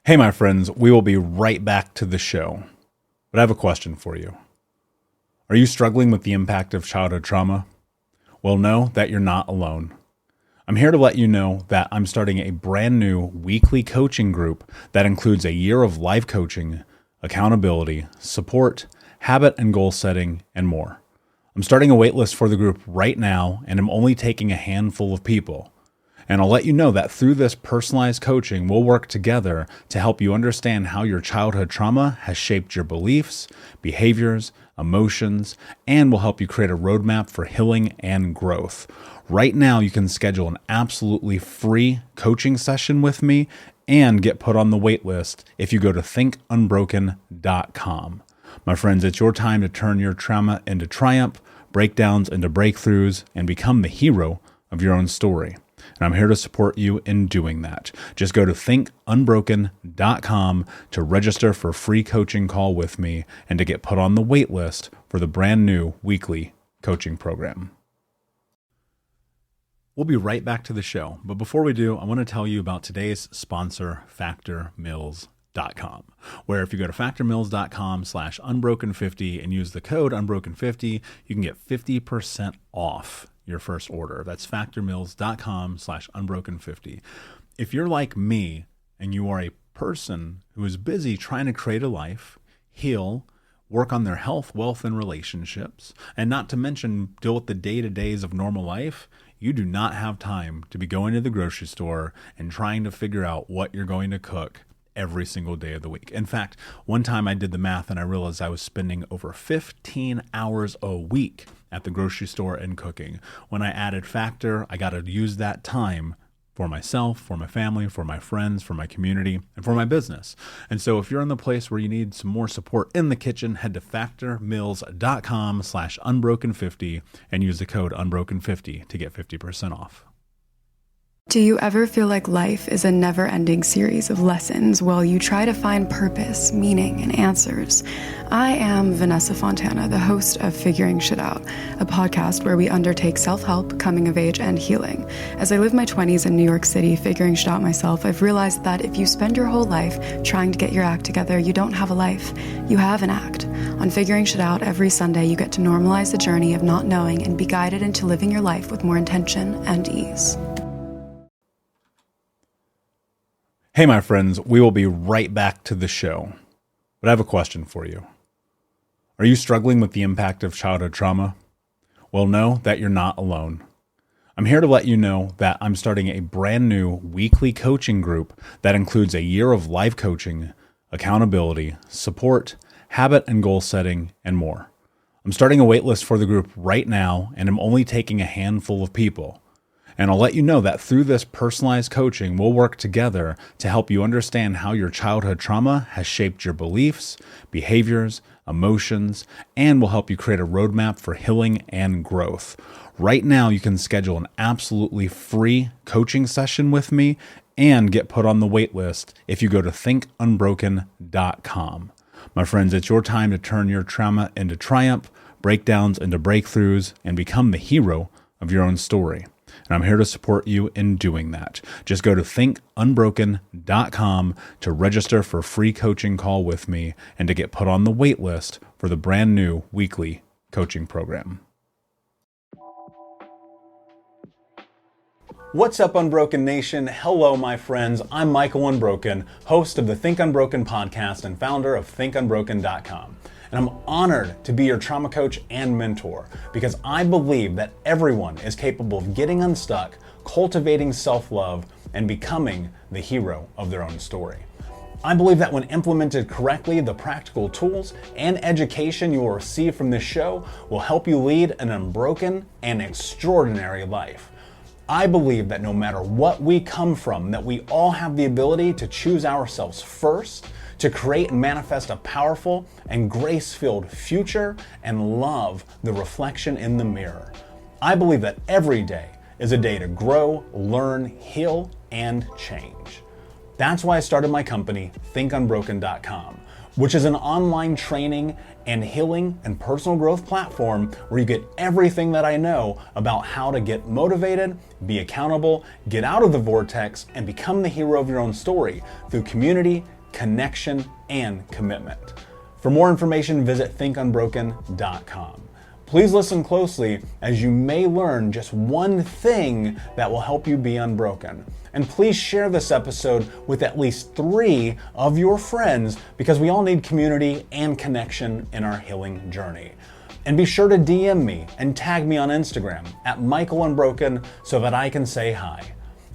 Hey, my friends, we will be right back to the show. But I have a question for you. Are you struggling with the impact of childhood trauma? Well, know that you're not alone. I'm here to let you know that I'm starting a brand new weekly coaching group that includes a year of life coaching, accountability, support, habit and goal setting, and more. I'm starting a waitlist for the group right now, and I'm only taking a handful of people. And I'll let you know that through this personalized coaching, we'll work together to help you understand how your childhood trauma has shaped your beliefs, behaviors, emotions, and will help you create a roadmap for healing and growth. Right now, you can schedule an absolutely free coaching session with me and get put on the wait list if you go to thinkunbroken.com. My friends, it's your time to turn your trauma into triumph, breakdowns into breakthroughs, and become the hero of your own story. And I'm here to support you in doing that. Just go to thinkunbroken.com to register for a free coaching call with me and to get put on the wait list for the brand new weekly coaching program. We'll be right back to the show. But before we do, I want to tell you about today's sponsor, factormeals.com, where if you go to factormeals.com/unbroken50 and use the code unbroken50, you can get 50% off your first order. That's factormeals.com/unbroken50. If you're like me and you are a person who is busy trying to create a life, heal, work on their health, wealth, and relationships, and not to mention deal with the day-to-days of normal life, you do not have time to be going to the grocery store and trying to figure out what you're going to cook every single day of the week. In fact, one time I did the math and I realized I was spending over 15 hours a week at the grocery store and cooking. When I added Factor, I got to use that time for myself, for my family, for my friends, for my community, and for my business. And so if you're in the place where you need some more support in the kitchen, head to factormeals.com/unbroken50 and use the code unbroken50 to get 50% off. Do you ever feel like life is a never-ending series of lessons while you try to find purpose, meaning, and answers? I am Vanessa Fontana, the host of Figuring Shit Out, a podcast where we undertake self-help, coming of age, and healing. As I live my 20s in New York City figuring shit out myself, I've realized that if you spend your whole life trying to get your act together, you don't have a life. You have an act. On Figuring Shit Out, every Sunday, you get to normalize the journey of not knowing and be guided into living your life with more intention and ease. Hey, my friends, we will be right back to the show. But I have a question for you. Are you struggling with the impact of childhood trauma? Well, know that you're not alone. I'm here to let you know that I'm starting a brand new weekly coaching group that includes a year of life coaching, accountability, support, habit and goal setting, and more. I'm starting a waitlist for the group right now, and I'm only taking a handful of people. And I'll let you know that through this personalized coaching, we'll work together to help you understand how your childhood trauma has shaped your beliefs, behaviors, emotions, and will help you create a roadmap for healing and growth. Right now, you can schedule an absolutely free coaching session with me and get put on the wait list if you go to thinkunbroken.com. My friends, it's your time to turn your trauma into triumph, breakdowns into breakthroughs, and become the hero of your own story. And I'm here to support you in doing that. Just go to thinkunbroken.com to register for a free coaching call with me and to get put on the wait list for the brand new weekly coaching program. What's up, Unbroken Nation? Hello, my friends. I'm Michael Unbroken, host of the Think Unbroken podcast and founder of thinkunbroken.com. And I'm honored to be your trauma coach and mentor because I believe that everyone is capable of getting unstuck, cultivating self-love, and becoming the hero of their own story. I believe that when implemented correctly, the practical tools and education you will receive from this show will help you lead an unbroken and extraordinary life. I believe that no matter what we come from, that we all have the ability to choose ourselves first, to create and manifest a powerful and grace-filled future and love the reflection in the mirror. I believe that every day is a day to grow, learn, heal, and change. That's why I started my company, thinkunbroken.com, which is an online training and healing and personal growth platform where you get everything that I know about how to get motivated, be accountable, get out of the vortex, and become the hero of your own story through community, connection, and commitment. For more information, visit thinkunbroken.com. Please listen closely, as you may learn just one thing that will help you be unbroken. And please share this episode with at least 3 of your friends, because we all need community and connection in our healing journey. And be sure to DM me and tag me on Instagram at MichaelUnbroken so that I can say hi.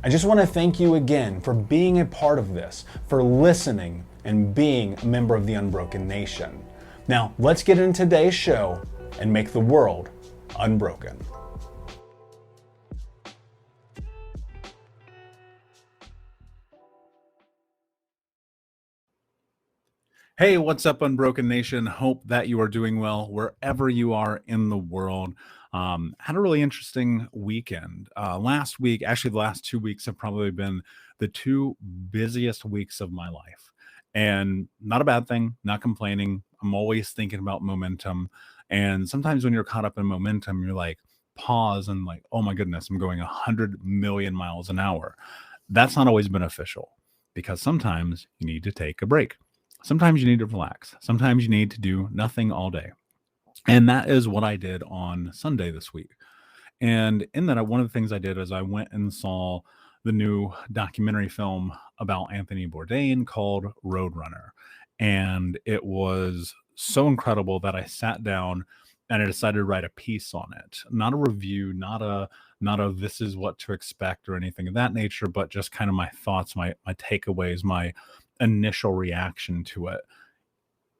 I just want to thank you again for being a part of this, for listening, and being a member of the Unbroken Nation. Now, let's get into today's show and make the world unbroken. Hey, what's up, Unbroken Nation? Hope that you are doing well wherever you are in the world. Had a really interesting weekend. Last week, actually the last 2 weeks have probably been the 2 busiest weeks of my life. And not a bad thing, not complaining. I'm always thinking about momentum. And sometimes when you're caught up in momentum, you're like, pause and like, oh my goodness, I'm going 100 million miles an hour. That's not always beneficial, because sometimes you need to take a break. Sometimes you need to relax. Sometimes you need to do nothing all day. And that is what I did on Sunday this week. And in that, one of the things I did is I went and saw the new documentary film about Anthony Bourdain called Roadrunner. And it was so incredible that I sat down and I decided to write a piece on it. Not a review, not a this is what to expect or anything of that nature, but just kind of my thoughts, my takeaways, my initial reaction to it.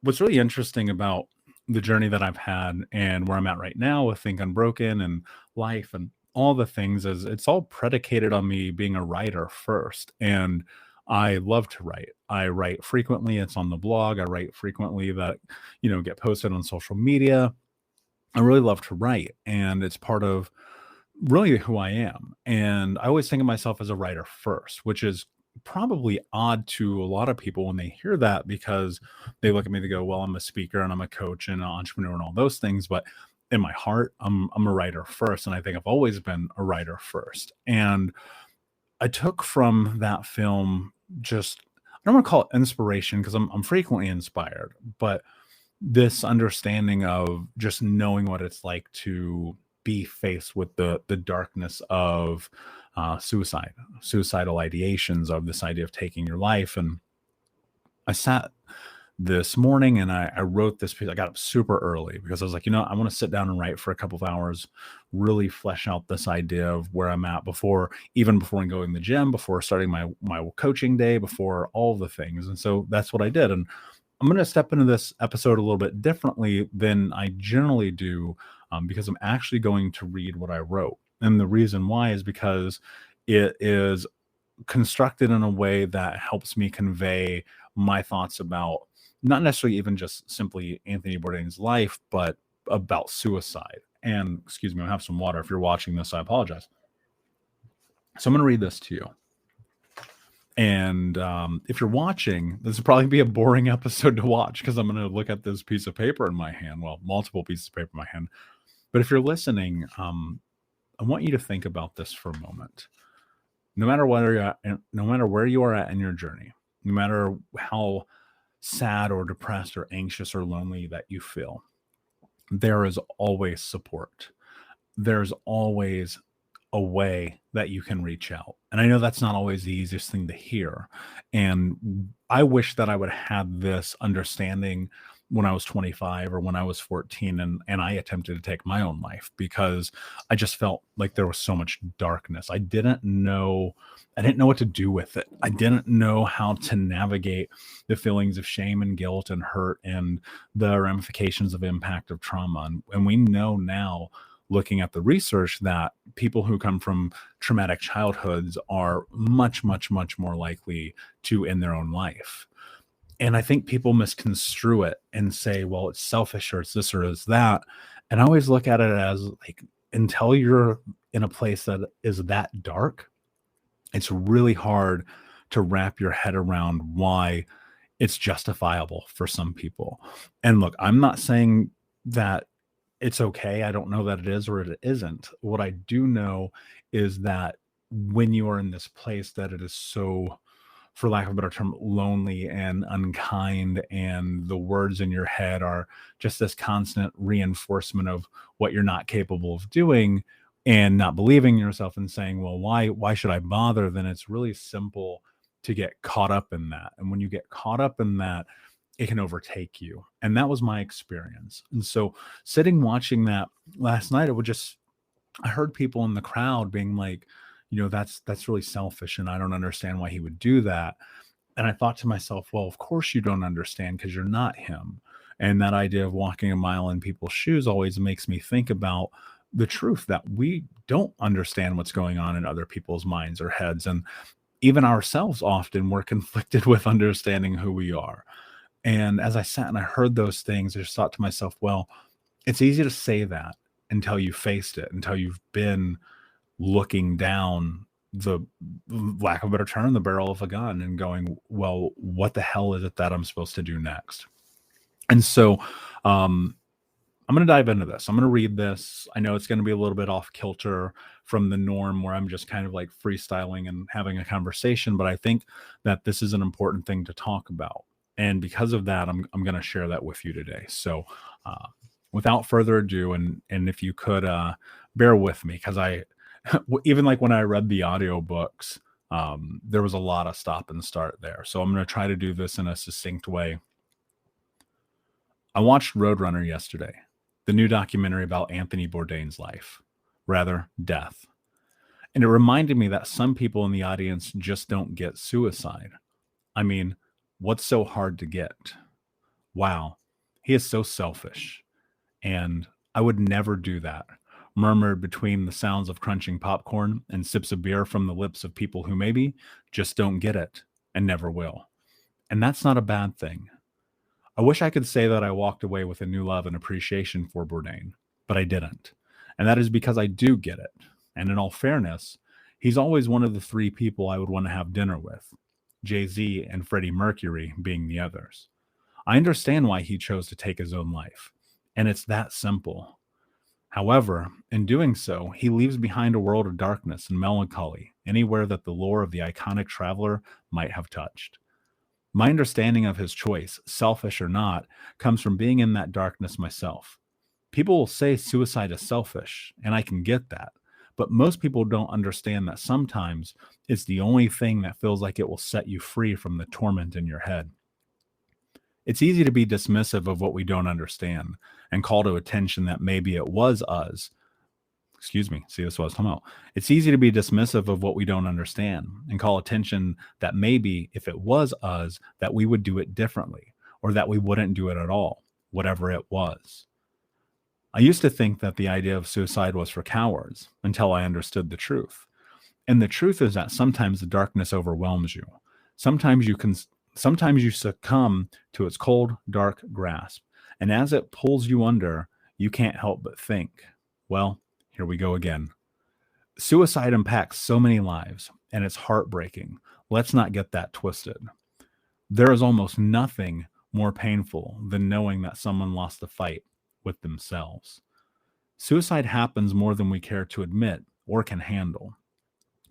What's really interesting about the journey that I've had and where I'm at right now with Think Unbroken and life and all the things is it's all predicated on me being a writer first. And I love to write. I write frequently. It's on the blog. I write frequently that, get posted on social media. I really love to write, and it's part of really who I am. And I always think of myself as a writer first, which is probably odd to a lot of people when they hear that, because they look at me, they go, well, I'm a speaker and I'm a coach and an entrepreneur and all those things. But in my heart, I'm a writer first. And I think I've always been a writer first. And I took from that film just, I don't want to call it inspiration, because I'm frequently inspired, but this understanding of just knowing what it's like to be faced with the darkness of suicidal ideations, of this idea of taking your life. And I sat this morning and I wrote this piece. I got up super early because I was like, I want to sit down and write for a couple of hours, really flesh out this idea of where I'm at before going to the gym, before starting my coaching day, before all the things. And so that's what I did. And I'm going to step into this episode a little bit differently than I generally do, because I'm actually going to read what I wrote. And the reason why is because it is constructed in a way that helps me convey my thoughts about not necessarily even just simply Anthony Bourdain's life, but about suicide. And excuse me, I have some water. If you're watching this, I apologize. So I'm going to read this to you. And if you're watching, this will probably be a boring episode to watch, because I'm going to look at this piece of paper in my hand. Well, multiple pieces of paper in my hand. But if you're listening, I want you to think about this for a moment. No matter where you are at in your journey, no matter how sad or depressed or anxious or lonely that you feel, there is always support. There's always a way that you can reach out. And I know that's not always the easiest thing to hear. And I wish that I would have this understanding when I was 25 or when I was 14 and I attempted to take my own life, because I just felt like there was so much darkness. I didn't know what to do with it. I didn't know how to navigate the feelings of shame and guilt and hurt and the ramifications of impact of trauma. And we know now, looking at the research, that people who come from traumatic childhoods are much, much, much more likely to end their own life. And I think people misconstrue it and say, well, it's selfish, or it's this, or it's that. And I always look at it as like, until you're in a place that is that dark, it's really hard to wrap your head around why it's justifiable for some people. And look, I'm not saying that it's okay. I don't know that it is or it isn't. What I do know is that when you are in this place, that it is so for lack of a better term, lonely and unkind, and the words in your head are just this constant reinforcement of what you're not capable of doing, and not believing in yourself and saying, well, why should I bother? Then it's really simple to get caught up in that. And when you get caught up in that, it can overtake you. And that was my experience. And so sitting watching that last night, I heard people in the crowd being like, that's really selfish, and I don't understand why he would do that. And I thought to myself, well, of course you don't understand, because you're not him. And that idea of walking a mile in people's shoes always makes me think about the truth that we don't understand what's going on in other people's minds or heads. And even ourselves, often we're conflicted with understanding who we are. And as I sat and I heard those things, I just thought to myself, well, it's easy to say that until you faced it, until you've been looking down the, lack of a better term, the barrel of a gun and going, well, what the hell is it that I'm supposed to do next? And so I'm going to dive into this. I'm going to read this. I know it's going to be a little bit off kilter from the norm where I'm just kind of like freestyling and having a conversation, but I think that this is an important thing to talk about. And because of that, I'm going to share that with you today. So without further ado, and if you could bear with me, because even like when I read the audiobooks, there was a lot of stop and start there. So I'm going to try to do this in a succinct way. I watched Roadrunner yesterday, the new documentary about Anthony Bourdain's life, rather death. And it reminded me that some people in the audience just don't get suicide. I mean, what's so hard to get? Wow, he is so selfish. And I would never do that, murmured between the sounds of crunching popcorn and sips of beer from the lips of people who maybe just don't get it and never will. And that's not a bad thing. I wish I could say that I walked away with a new love and appreciation for Bourdain, but I didn't. And that is because I do get it. And in all fairness, he's always one of the three people I would want to have dinner with, Jay-Z and Freddie Mercury being the others. I understand why he chose to take his own life, and it's that simple. However, in doing so, he leaves behind a world of darkness and melancholy anywhere that the lore of the iconic traveler might have touched. My understanding of his choice, selfish or not, comes from being in that darkness myself. People will say suicide is selfish, and I can get that, but most people don't understand that sometimes it's the only thing that feels like it will set you free from the torment in your head. It's easy to be dismissive of what we don't understand and call to attention that maybe it was us. See, this is what I was talking about. It's easy to be dismissive of what we don't understand and call attention that maybe if it was us, that we would do it differently or that we wouldn't do it at all, whatever it was. I used to think that the idea of suicide was for cowards until I understood the truth. And the truth is that sometimes the darkness overwhelms you. Sometimes you succumb to its cold, dark grasp. And as it pulls you under, you can't help but think, well, here we go again. Suicide impacts so many lives, and it's heartbreaking. Let's not get that twisted. There is almost nothing more painful than knowing that someone lost the fight with themselves. Suicide happens more than we care to admit or can handle.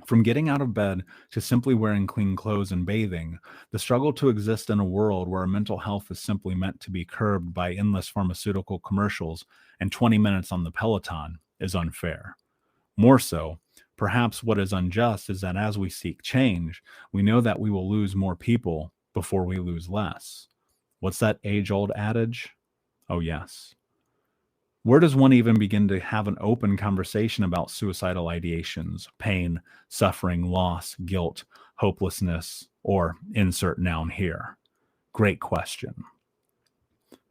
From getting out of bed to simply wearing clean clothes and bathing, the struggle to exist in a world where our mental health is simply meant to be curbed by endless pharmaceutical commercials and 20 minutes on the Peloton is unfair. More so, perhaps what is unjust is that as we seek change, we know that we will lose more people before we lose less. What's that age-old adage? Oh, yes. Where does one even begin to have an open conversation about suicidal ideations, pain, suffering, loss, guilt, hopelessness, or insert noun here? Great question.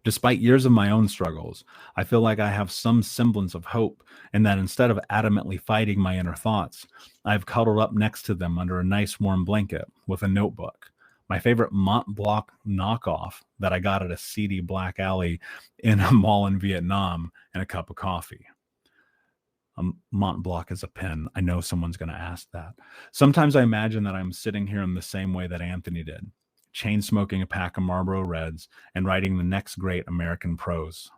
Despite years of my own struggles, I feel like I have some semblance of hope in that instead of adamantly fighting my inner thoughts, I've cuddled up next to them under a nice warm blanket with a notebook, my favorite Mont Blanc knockoff that I got at a seedy black alley in a mall in Vietnam, and a cup of coffee. Mont Blanc is a pen. I know someone's going to ask that. Sometimes I imagine that I'm sitting here in the same way that Anthony did, chain smoking a pack of Marlboro Reds and writing the next great American prose.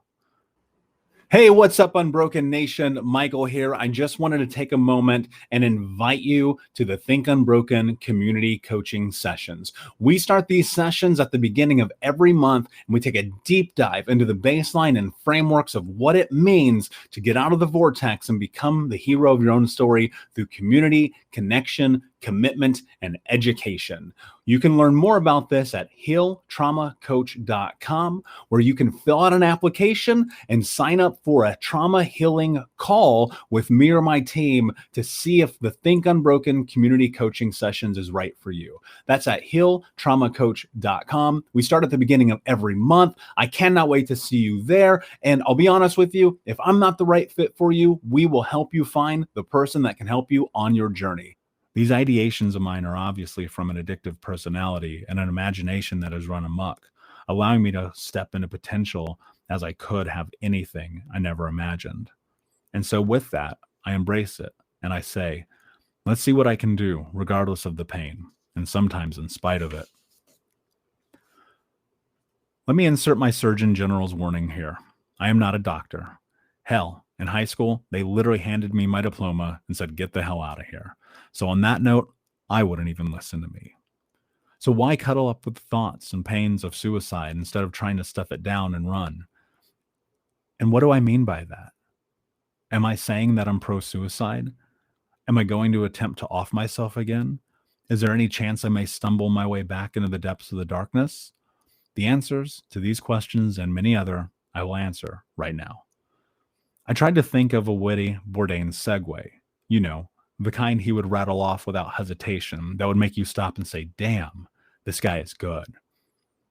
Hey, what's up, Unbroken Nation? Michael here. I just wanted to take a moment and invite you to the Think Unbroken community coaching sessions. We start these sessions at the beginning of every month, and we take a deep dive into the baseline and frameworks of what it means to get out of the vortex and become the hero of your own story through community, connection, commitment, and education. You can learn more about this at healtraumacoach.com, where you can fill out an application and sign up for a trauma healing call with me or my team to see if the Think Unbroken community coaching sessions is right for you. That's at healtraumacoach.com. We start at the beginning of every month. I cannot wait to see you there. And I'll be honest with you, if I'm not the right fit for you, we will help you find the person that can help you on your journey. These ideations of mine are obviously from an addictive personality and an imagination that has run amok, allowing me to step into potential as I could have anything I never imagined. And so with that, I embrace it and I say, let's see what I can do regardless of the pain, and sometimes in spite of it. Let me insert my Surgeon General's warning here. I am not a doctor. Hell, in high school, they literally handed me my diploma and said, get the hell out of here. So on that note, I wouldn't even listen to me. So why cuddle up with thoughts and pains of suicide instead of trying to stuff it down and run? And what do I mean by that? Am I saying that I'm pro-suicide? Am I going to attempt to off myself again? Is there any chance I may stumble my way back into the depths of the darkness? The answers to these questions and many other I will answer right now. I tried to think of a witty Bourdain segue, the kind he would rattle off without hesitation that would make you stop and say, damn, this guy is good.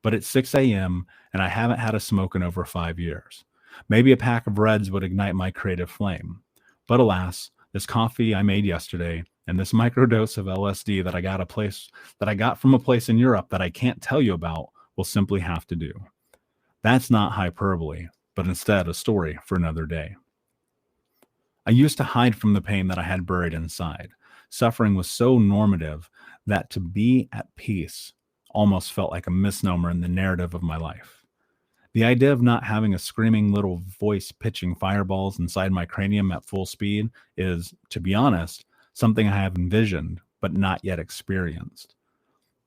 But it's 6 a.m. and I haven't had a smoke in over 5 years. Maybe a pack of Reds would ignite my creative flame. But alas, this coffee I made yesterday and this microdose of LSD that I got from a place in Europe that I can't tell you about will simply have to do. That's not hyperbole, but instead a story for another day. I used to hide from the pain that I had buried inside. Suffering was so normative that to be at peace almost felt like a misnomer in the narrative of my life. The idea of not having a screaming little voice pitching fireballs inside my cranium at full speed is, to be honest, something I have envisioned but not yet experienced.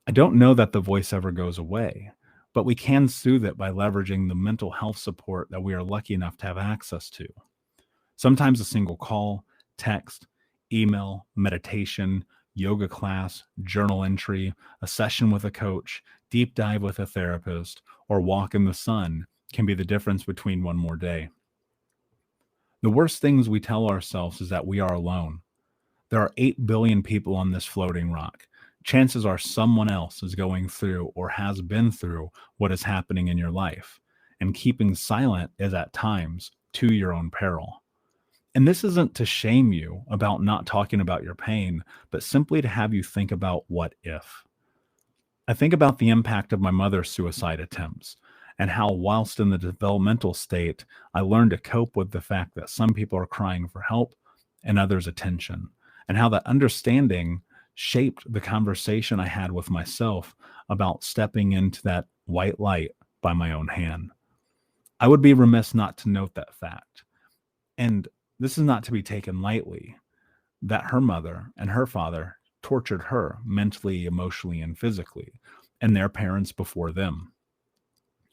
I don't know that the voice ever goes away, but we can soothe it by leveraging the mental health support that we are lucky enough to have access to. Sometimes a single call, text, email, meditation, yoga class, journal entry, a session with a coach, deep dive with a therapist, or walk in the sun can be the difference between one more day. The worst things we tell ourselves is that we are alone. There are 8 billion people on this floating rock. Chances are someone else is going through or has been through what is happening in your life, and keeping silent is at times to your own peril. And this isn't to shame you about not talking about your pain, but simply to have you think about what if. I think about the impact of my mother's suicide attempts and how, whilst in the developmental state, I learned to cope with the fact that some people are crying for help and others attention, and how that understanding shaped the conversation I had with myself about stepping into that white light by my own hand. I would be remiss not to note that fact. And this is not to be taken lightly, that her mother and her father tortured her mentally, emotionally, and physically, and their parents before them.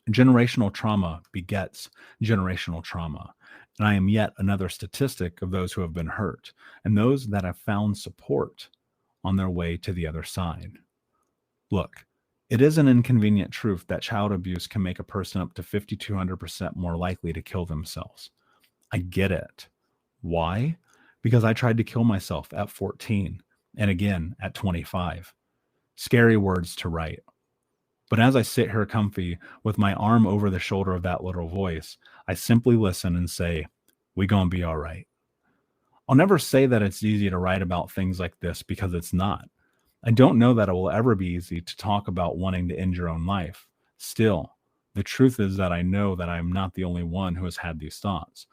Generational trauma begets generational trauma, and I am yet another statistic of those who have been hurt and those that have found support on their way to the other side. Look, it is an inconvenient truth that child abuse can make a person up to 5,200% more likely to kill themselves. I get it. Why? Because I tried to kill myself at 14 and again at 25. Scary words to write. But as I sit here comfy with my arm over the shoulder of that little voice, I simply listen and say, we gonna be all right. I'll never say that it's easy to write about things like this because it's not. I don't know that it will ever be easy to talk about wanting to end your own life. Still, the truth is that I know that I am not the only one who has had these thoughts.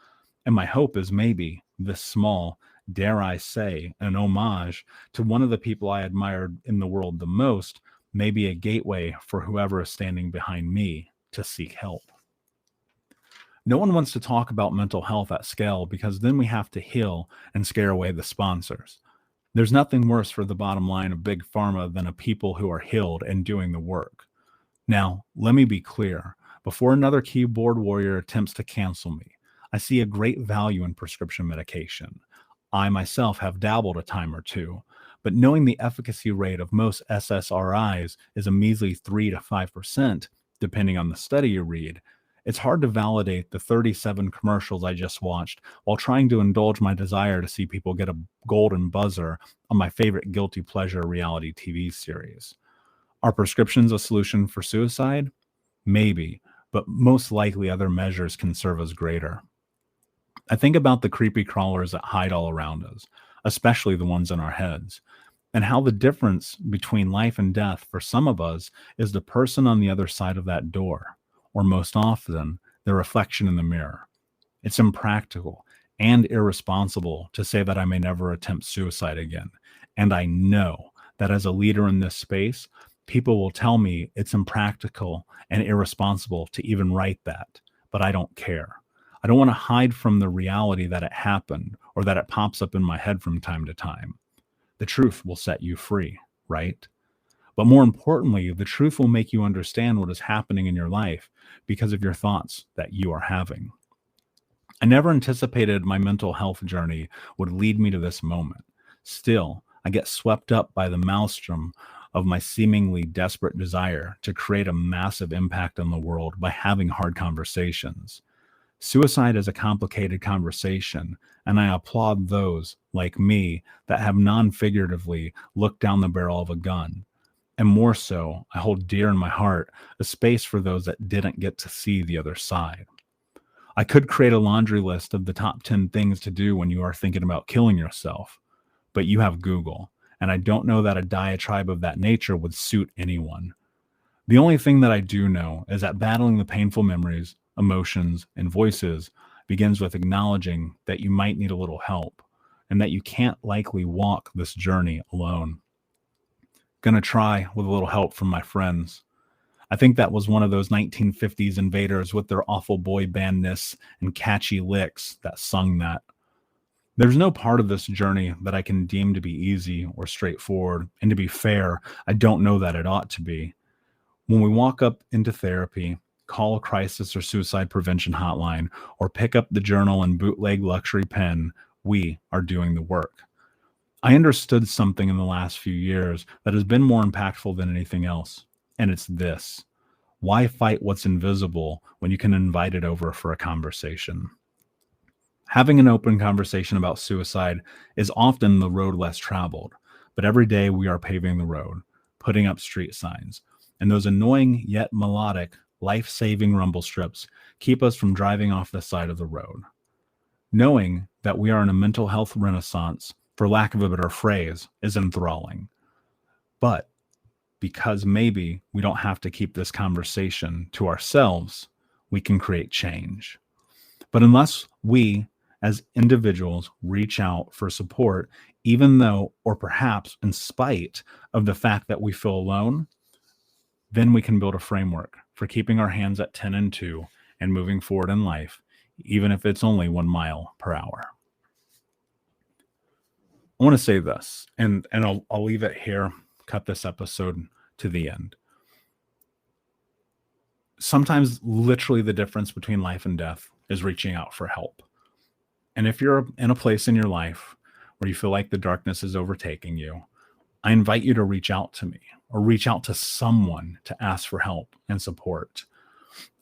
And my hope is maybe this small, dare I say, an homage to one of the people I admired in the world the most may be a gateway for whoever is standing behind me to seek help. No one wants to talk about mental health at scale because then we have to heal and scare away the sponsors. There's nothing worse for the bottom line of big pharma than a people who are healed and doing the work. Now, let me be clear. Before another keyboard warrior attempts to cancel me, I see a great value in prescription medication. I myself have dabbled a time or two, but knowing the efficacy rate of most SSRIs is a measly 3 to 5%, depending on the study you read, it's hard to validate the 37 commercials I just watched while trying to indulge my desire to see people get a golden buzzer on my favorite guilty pleasure reality TV series. Are prescriptions a solution for suicide? Maybe, but most likely other measures can serve as greater. I think about the creepy crawlers that hide all around us, especially the ones in our heads, and how the difference between life and death for some of us is the person on the other side of that door, or most often, the reflection in the mirror. It's impractical and irresponsible to say that I may never attempt suicide again, and I know that as a leader in this space, people will tell me it's impractical and irresponsible to even write that, but I don't care. I don't want to hide from the reality that it happened or that it pops up in my head from time to time. The truth will set you free, right? But more importantly, the truth will make you understand what is happening in your life because of your thoughts that you are having. I never anticipated my mental health journey would lead me to this moment. Still, I get swept up by the maelstrom of my seemingly desperate desire to create a massive impact on the world by having hard conversations. Suicide is a complicated conversation, and I applaud those, like me, that have non-figuratively looked down the barrel of a gun. And more so, I hold dear in my heart a space for those that didn't get to see the other side. I could create a laundry list of the top 10 things to do when you are thinking about killing yourself, but you have Google, and I don't know that a diatribe of that nature would suit anyone. The only thing that I do know is that battling the painful memories, emotions, and voices begins with acknowledging that you might need a little help and that you can't likely walk this journey alone. Gonna try with a little help from my friends. I think that was one of those 1950s invaders with their awful boy bandness and catchy licks that sung that. There's no part of this journey that I can deem to be easy or straightforward, and to be fair, I don't know that it ought to be. When we walk up into therapy, call a crisis or suicide prevention hotline, or pick up the journal and bootleg luxury pen, we are doing the work. I understood something in the last few years that has been more impactful than anything else, and it's this. Why fight what's invisible when you can invite it over for a conversation? Having an open conversation about suicide is often the road less traveled, but every day we are paving the road, putting up street signs, and those annoying yet melodic, life-saving rumble strips keep us from driving off the side of the road. Knowing that we are in a mental health renaissance, for lack of a better phrase, is enthralling. But because maybe we don't have to keep this conversation to ourselves, we can create change. But unless we, as individuals, reach out for support, even though, or perhaps in spite of the fact that we feel alone, then we can build a framework for keeping our hands at 10 and 2 and moving forward in life, even if it's only 1 mile per hour. I want to say this, and I'll leave it here, cut this episode to the end. Sometimes literally the difference between life and death is reaching out for help. And if you're in a place in your life where you feel like the darkness is overtaking you, I invite you to reach out to me or reach out to someone to ask for help and support.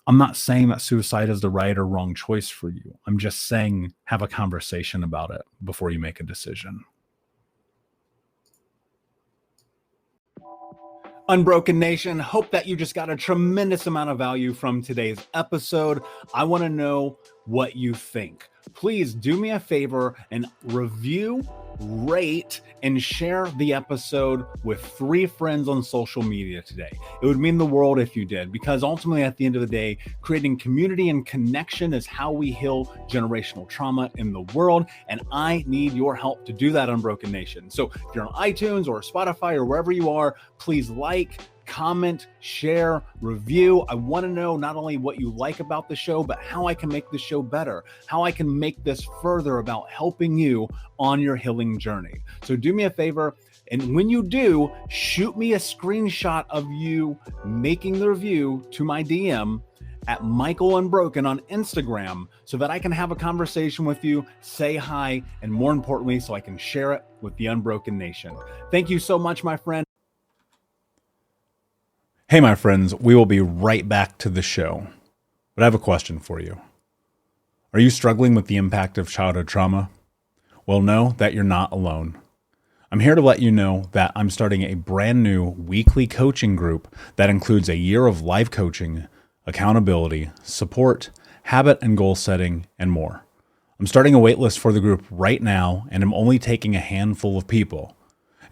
I'm not saying that suicide is the right or wrong choice for you. I'm just saying have a conversation about it before you make a decision. Unbroken Nation, hope that you just got a tremendous amount of value from today's episode. I want to know what you think. Please do me a favor and review, rate, and share the episode with 3 friends on social media today. It would mean the world if you did, because ultimately at the end of the day, creating community and connection is how we heal generational trauma in the world. And I need your help to do that, Unbroken Nation. So if you're on iTunes or Spotify or wherever you are, please like, comment, share, review. I want to know not only what you like about the show, but how I can make the show better, how I can make this further about helping you on your healing journey. So do me a favor, and when you do, shoot me a screenshot of you making the review to my DM at Michael Unbroken on Instagram so that I can have a conversation with you, say hi, and more importantly, so I can share it with the Unbroken Nation. Thank you so much, my friend. Hey, my friends, we will be right back to the show. But I have a question for you. Are you struggling with the impact of childhood trauma? Well, know that you're not alone. I'm here to let you know that I'm starting a brand new weekly coaching group that includes a year of live coaching, accountability, support, habit and goal setting, and more. I'm starting a waitlist for the group right now, and I'm only taking a handful of people.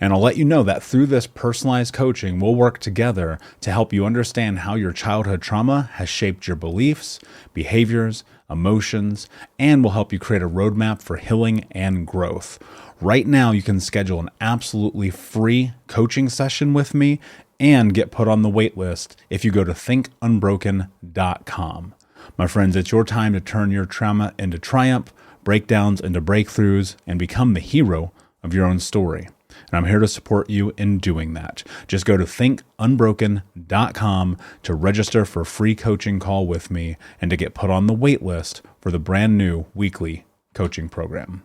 And I'll let you know that through this personalized coaching, we'll work together to help you understand how your childhood trauma has shaped your beliefs, behaviors, emotions, and will help you create a roadmap for healing and growth. Right now, you can schedule an absolutely free coaching session with me and get put on the wait list if you go to thinkunbroken.com. My friends, it's your time to turn your trauma into triumph, breakdowns into breakthroughs, and become the hero of your own story. And I'm here to support you in doing that. Just go to thinkunbroken.com to register for a free coaching call with me and to get put on the wait list for the brand new weekly coaching program.